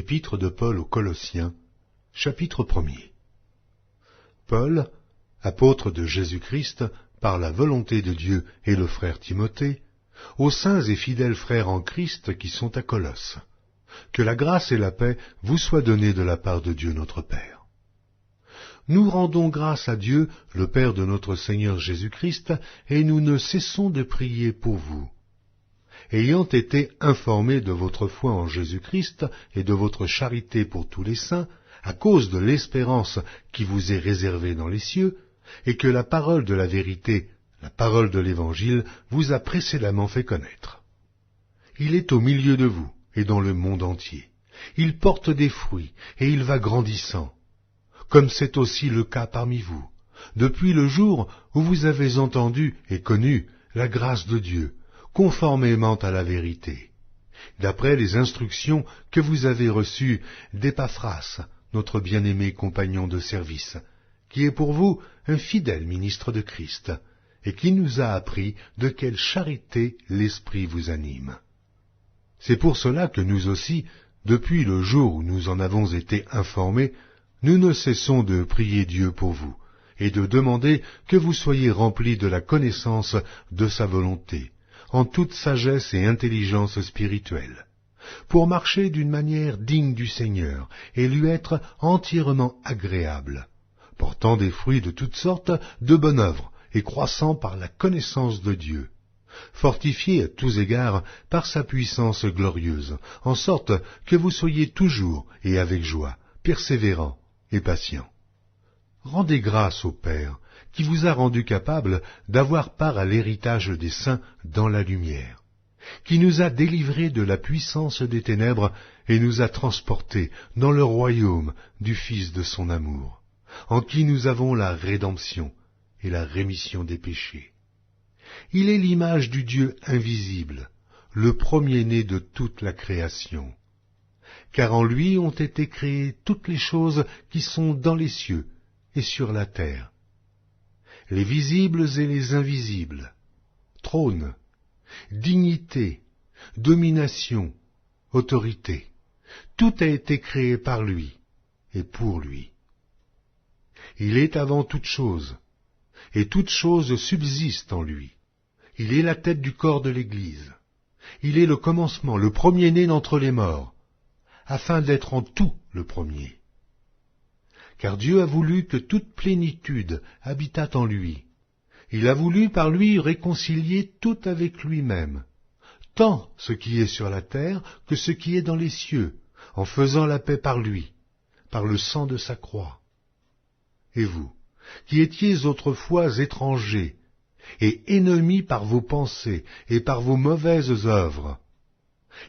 Épître de Paul aux Colossiens, chapitre 1er. Paul, apôtre de Jésus-Christ, par la volonté de Dieu, et le frère Timothée, aux saints et fidèles frères en Christ qui sont à Colosse. Que la grâce et la paix vous soient données de la part de Dieu notre Père. Nous rendons grâce à Dieu, le Père de notre Seigneur Jésus-Christ, et nous ne cessons de prier pour vous. Ayant été informés de votre foi en Jésus-Christ et de votre charité pour tous les saints, à cause de l'espérance qui vous est réservée dans les cieux, et que la parole de la vérité, la parole de l'Évangile, vous a précédemment fait connaître. Il est au milieu de vous et dans le monde entier. Il porte des fruits et il va grandissant, comme c'est aussi le cas parmi vous, depuis le jour où vous avez entendu et connu la grâce de Dieu, conformément à la vérité, d'après les instructions que vous avez reçues d'Épaphras, notre bien-aimé compagnon de service, qui est pour vous un fidèle ministre de Christ, et qui nous a appris de quelle charité l'Esprit vous anime. C'est pour cela que nous aussi, depuis le jour où nous en avons été informés, nous ne cessons de prier Dieu pour vous, et de demander que vous soyez remplis de la connaissance de sa volonté, en toute sagesse et intelligence spirituelle, pour marcher d'une manière digne du Seigneur et lui être entièrement agréable, portant des fruits de toutes sortes de bonnes œuvres et croissant par la connaissance de Dieu, fortifié à tous égards par sa puissance glorieuse, en sorte que vous soyez toujours et avec joie, persévérants et patients. Rendez grâce au Père, qui vous a rendu capable d'avoir part à l'héritage des saints dans la lumière, qui nous a délivrés de la puissance des ténèbres et nous a transportés dans le royaume du Fils de son amour, en qui nous avons la rédemption et la rémission des péchés. Il est l'image du Dieu invisible, le premier-né de toute la création, car en lui ont été créées toutes les choses qui sont dans les cieux et sur la terre, les visibles et les invisibles, trône, dignité, domination, autorité, tout a été créé par lui et pour lui. Il est avant toute chose, et toute chose subsiste en lui. Il est la tête du corps de l'Église. Il est le commencement, le premier-né d'entre les morts, afin d'être en tout le premier. Car Dieu a voulu que toute plénitude habitât en lui. Il a voulu par lui réconcilier tout avec lui-même, tant ce qui est sur la terre que ce qui est dans les cieux, en faisant la paix par lui, par le sang de sa croix. Et vous, qui étiez autrefois étrangers, et ennemis par vos pensées et par vos mauvaises œuvres,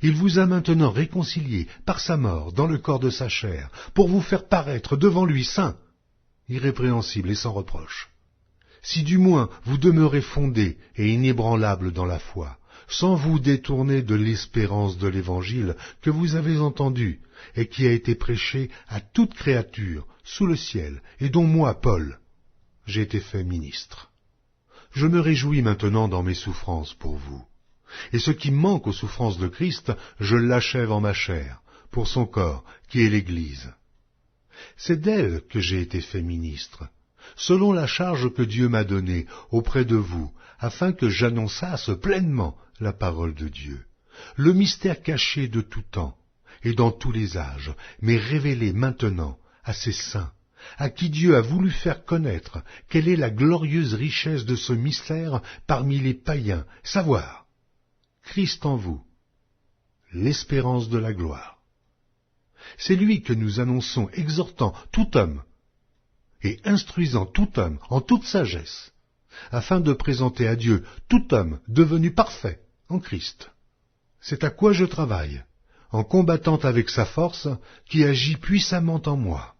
il vous a maintenant réconciliés par sa mort dans le corps de sa chair, pour vous faire paraître devant lui saint, irrépréhensible et sans reproche. Si du moins vous demeurez fondés et inébranlables dans la foi, sans vous détourner de l'espérance de l'Évangile que vous avez entendu et qui a été prêché à toute créature sous le ciel, et dont moi, Paul, j'ai été fait ministre. Je me réjouis maintenant dans mes souffrances pour vous. Et ce qui manque aux souffrances de Christ, je l'achève en ma chair, pour son corps, qui est l'Église. C'est d'elle que j'ai été fait ministre, selon la charge que Dieu m'a donnée auprès de vous, afin que j'annonçasse pleinement la parole de Dieu, le mystère caché de tout temps et dans tous les âges, mais révélé maintenant à ses saints, à qui Dieu a voulu faire connaître quelle est la glorieuse richesse de ce mystère parmi les païens, savoir Christ en vous, l'espérance de la gloire. C'est lui que nous annonçons, exhortant tout homme et instruisant tout homme en toute sagesse, afin de présenter à Dieu tout homme devenu parfait en Christ. C'est à quoi je travaille, en combattant avec sa force qui agit puissamment en moi.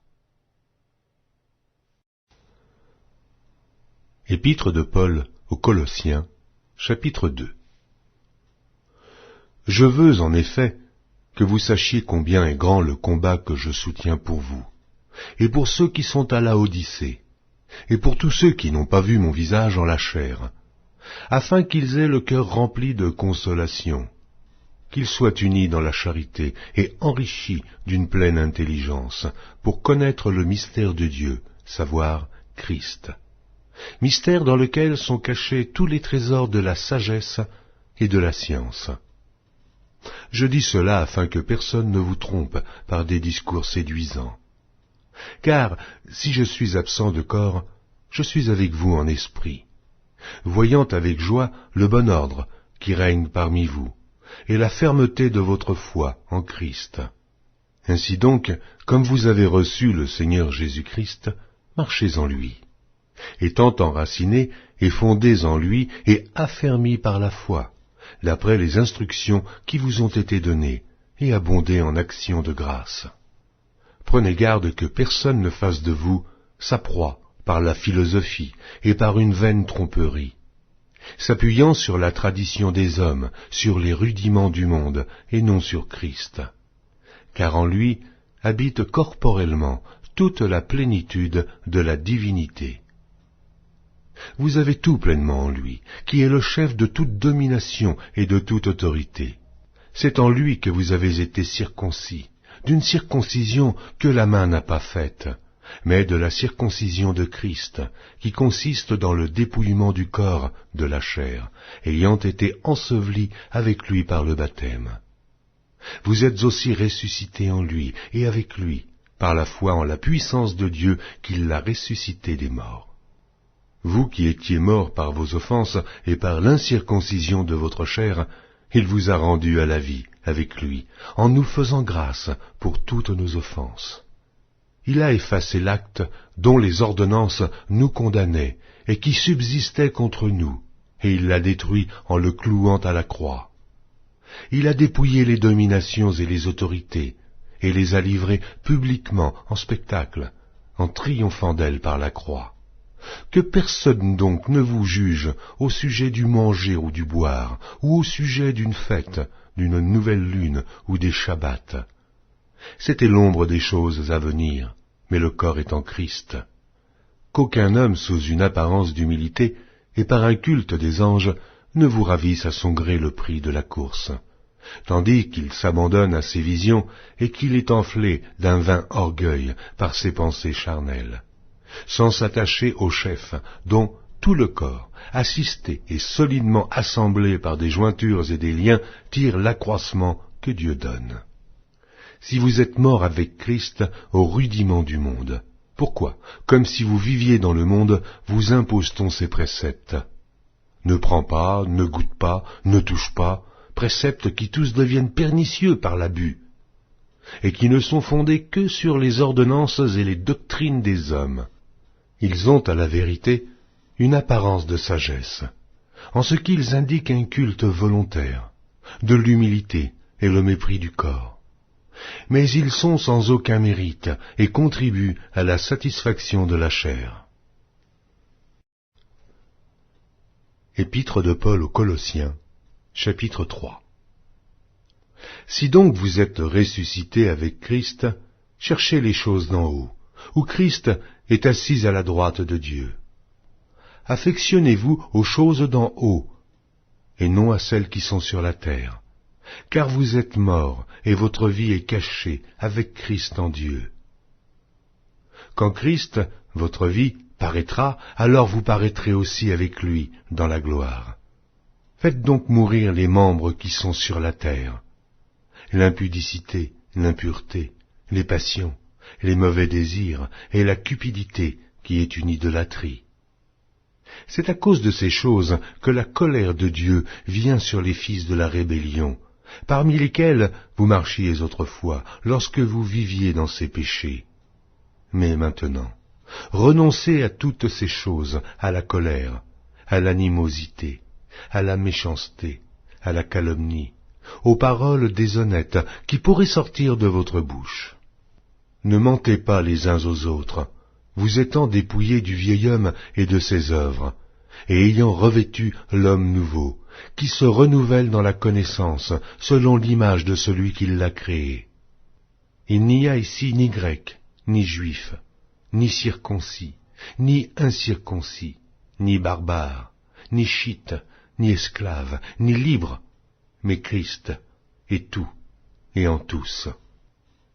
Épître de Paul aux Colossiens, chapitre 2. Je veux en effet que vous sachiez combien est grand le combat que je soutiens pour vous, et pour ceux qui sont à Laodicée, et pour tous ceux qui n'ont pas vu mon visage en la chair, afin qu'ils aient le cœur rempli de consolation, qu'ils soient unis dans la charité et enrichis d'une pleine intelligence, pour connaître le mystère de Dieu, savoir Christ. Mystère dans lequel sont cachés tous les trésors de la sagesse et de la science. Je dis cela afin que personne ne vous trompe par des discours séduisants. Car si je suis absent de corps, je suis avec vous en esprit, voyant avec joie le bon ordre qui règne parmi vous, et la fermeté de votre foi en Christ. Ainsi donc, comme vous avez reçu le Seigneur Jésus-Christ, marchez en lui, étant enracinés et fondés en lui et affermis par la foi, d'après les instructions qui vous ont été données, et abondez en actions de grâce. Prenez garde que personne ne fasse de vous sa proie par la philosophie et par une vaine tromperie, s'appuyant sur la tradition des hommes, sur les rudiments du monde, et non sur Christ. Car en lui habite corporellement toute la plénitude de la divinité. Vous avez tout pleinement en lui, qui est le chef de toute domination et de toute autorité. C'est en lui que vous avez été circoncis, d'une circoncision que la main n'a pas faite, mais de la circoncision de Christ, qui consiste dans le dépouillement du corps, de la chair, ayant été ensevelis avec lui par le baptême. Vous êtes aussi ressuscités en lui, et avec lui, par la foi en la puissance de Dieu qui l'a ressuscité des morts. Vous qui étiez morts par vos offenses et par l'incirconcision de votre chair, il vous a rendus à la vie avec lui, en nous faisant grâce pour toutes nos offenses. Il a effacé l'acte dont les ordonnances nous condamnaient et qui subsistait contre nous, et il l'a détruit en le clouant à la croix. Il a dépouillé les dominations et les autorités, et les a livrées publiquement en spectacle, en triomphant d'elles par la croix. Que personne donc ne vous juge au sujet du manger ou du boire, ou au sujet d'une fête, d'une nouvelle lune ou des shabbats. C'était l'ombre des choses à venir, mais le corps est en Christ. Qu'aucun homme sous une apparence d'humilité et par un culte des anges ne vous ravisse à son gré le prix de la course, tandis qu'il s'abandonne à ses visions et qu'il est enflé d'un vain orgueil par ses pensées charnelles, sans s'attacher au chef, dont tout le corps, assisté et solidement assemblé par des jointures et des liens, tire l'accroissement que Dieu donne. Si vous êtes morts avec Christ au rudiment du monde, pourquoi, comme si vous viviez dans le monde, vous impose-t-on ces préceptes? Ne prends pas, ne goûte pas, ne touche pas, préceptes qui tous deviennent pernicieux par l'abus, et qui ne sont fondés que sur les ordonnances et les doctrines des hommes. Ils ont, à la vérité, une apparence de sagesse, en ce qu'ils indiquent un culte volontaire, de l'humilité et le mépris du corps. Mais ils sont sans aucun mérite et contribuent à la satisfaction de la chair. Épître de Paul aux Colossiens, chapitre 3. Si donc vous êtes ressuscités avec Christ, cherchez les choses d'en haut, où Christ est assis à la droite de Dieu. Affectionnez-vous aux choses d'en haut, et non à celles qui sont sur la terre, car vous êtes morts, et votre vie est cachée avec Christ en Dieu. Quand Christ, votre vie, paraîtra, alors vous paraîtrez aussi avec lui dans la gloire. Faites donc mourir les membres qui sont sur la terre, l'impudicité, l'impureté, les passions, les mauvais désirs et la cupidité qui est une idolâtrie. C'est à cause de ces choses que la colère de Dieu vient sur les fils de la rébellion, parmi lesquels vous marchiez autrefois, lorsque vous viviez dans ces péchés. Mais maintenant, renoncez à toutes ces choses, à la colère, à l'animosité, à la méchanceté, à la calomnie, aux paroles déshonnêtes qui pourraient sortir de votre bouche. Ne mentez pas les uns aux autres, vous étant dépouillés du vieil homme et de ses œuvres, et ayant revêtu l'homme nouveau, qui se renouvelle dans la connaissance, selon l'image de celui qui l'a créé. Il n'y a ici ni grec, ni juif, ni circoncis, ni incirconcis, ni barbare, ni chite, ni esclave, ni libre, mais Christ et tout, et en tous.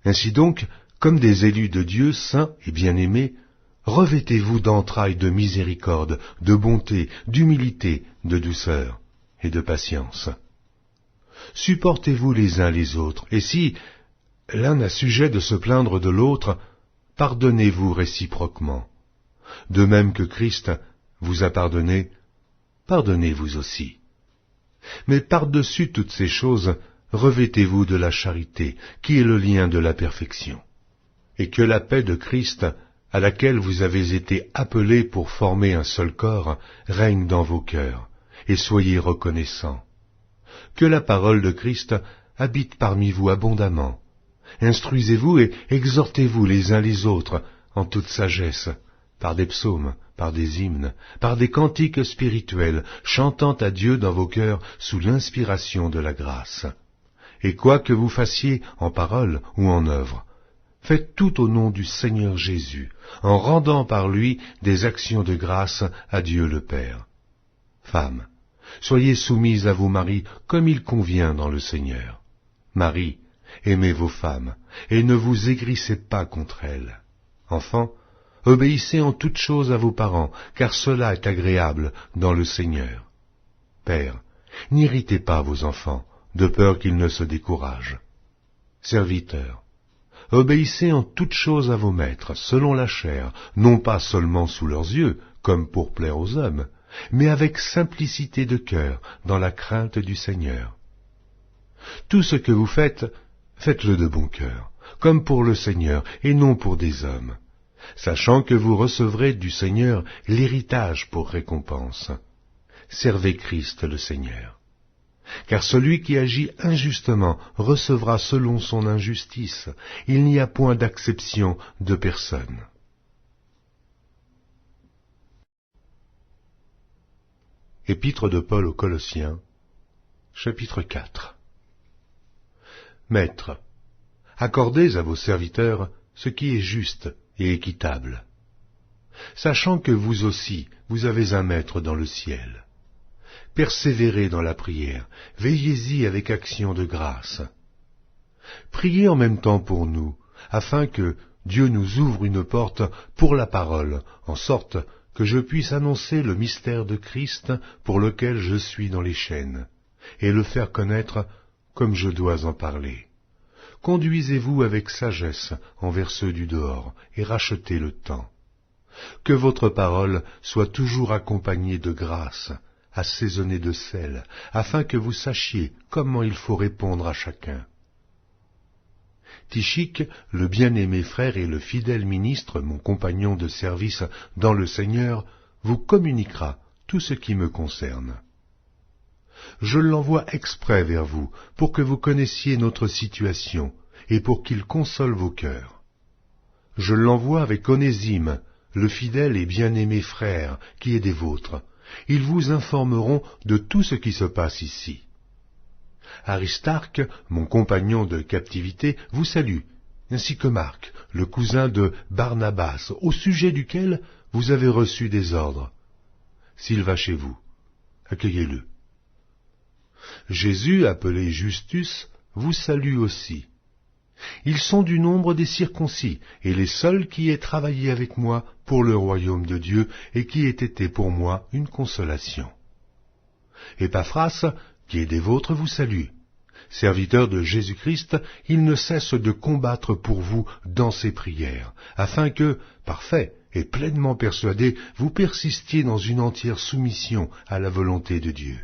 Ainsi donc, comme des élus de Dieu, saints et bien-aimés, revêtez-vous d'entrailles de miséricorde, de bonté, d'humilité, de douceur et de patience. Supportez-vous les uns les autres, et si l'un a sujet de se plaindre de l'autre, pardonnez-vous réciproquement. De même que Christ vous a pardonné, pardonnez-vous aussi. Mais par-dessus toutes ces choses, revêtez-vous de la charité, qui est le lien de la perfection. Et que la paix de Christ, à laquelle vous avez été appelés pour former un seul corps, règne dans vos cœurs, et soyez reconnaissants. Que la parole de Christ habite parmi vous abondamment. Instruisez-vous et exhortez-vous les uns les autres en toute sagesse, par des psaumes, par des hymnes, par des cantiques spirituels, chantant à Dieu dans vos cœurs sous l'inspiration de la grâce. Et quoi que vous fassiez en parole ou en œuvre, faites tout au nom du Seigneur Jésus, en rendant par lui des actions de grâce à Dieu le Père. Femmes, soyez soumises à vos maris comme il convient dans le Seigneur. Maris, aimez vos femmes, et ne vous aigrissez pas contre elles. Enfants, obéissez en toutes choses à vos parents, car cela est agréable dans le Seigneur. Pères, n'irritez pas vos enfants, de peur qu'ils ne se découragent. Serviteurs, obéissez en toutes choses à vos maîtres, selon la chair, non pas seulement sous leurs yeux, comme pour plaire aux hommes, mais avec simplicité de cœur, dans la crainte du Seigneur. Tout ce que vous faites, faites-le de bon cœur, comme pour le Seigneur, et non pour des hommes, sachant que vous recevrez du Seigneur l'héritage pour récompense. Servez Christ le Seigneur. Car celui qui agit injustement recevra selon son injustice. Il n'y a point d'acception de personne. Épître de Paul aux Colossiens, chapitre 4. Maîtres, accordez à vos serviteurs ce qui est juste et équitable, sachant que vous aussi, vous avez un maître dans le ciel. Persévérez dans la prière, veillez-y avec action de grâce. Priez en même temps pour nous, afin que Dieu nous ouvre une porte pour la parole, en sorte que je puisse annoncer le mystère de Christ pour lequel je suis dans les chaînes, et le faire connaître comme je dois en parler. Conduisez-vous avec sagesse envers ceux du dehors, et rachetez le temps. Que votre parole soit toujours accompagnée de grâce, assaisonnée de sel, afin que vous sachiez comment il faut répondre à chacun. Tychique, le bien-aimé frère et le fidèle ministre, mon compagnon de service dans le Seigneur, vous communiquera tout ce qui me concerne. Je l'envoie exprès vers vous, pour que vous connaissiez notre situation, et pour qu'il console vos cœurs. Je l'envoie avec Onésime, le fidèle et bien-aimé frère, qui est des vôtres. Ils vous informeront de tout ce qui se passe ici. Aristarque, mon compagnon de captivité, vous salue, ainsi que Marc, le cousin de Barnabas, au sujet duquel vous avez reçu des ordres. S'il va chez vous, accueillez-le. Jésus, appelé Justus, vous salue aussi. Ils sont du nombre des circoncis, et les seuls qui aient travaillé avec moi pour le royaume de Dieu, et qui aient été pour moi une consolation. Épaphras, qui est des vôtres, vous salue. Serviteur de Jésus-Christ, il ne cesse de combattre pour vous dans ses prières, afin que, parfait et pleinement persuadé, vous persistiez dans une entière soumission à la volonté de Dieu.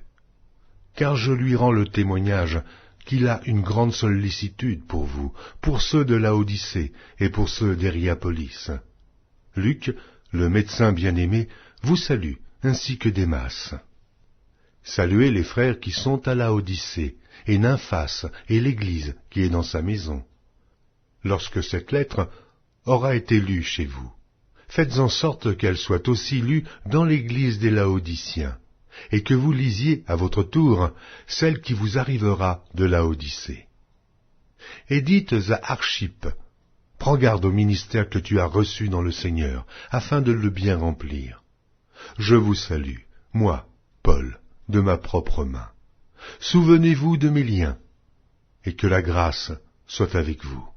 Car je lui rends le témoignage qu'il a une grande sollicitude pour vous, pour ceux de Laodicée et pour ceux d'Hiérapolis. Luc, le médecin bien-aimé, vous salue, ainsi que Démas. Saluez les frères qui sont à Laodicée, et Nymphas, et l'Église qui est dans sa maison. Lorsque cette lettre aura été lue chez vous, faites en sorte qu'elle soit aussi lue dans l'Église des Laodiciens, et que vous lisiez à votre tour celle qui vous arrivera de Laodicée. Et dites à Archippe, prends garde au ministère que tu as reçu dans le Seigneur, afin de le bien remplir. Je vous salue, moi, Paul, de ma propre main. Souvenez-vous de mes liens. et que la grâce soit avec vous.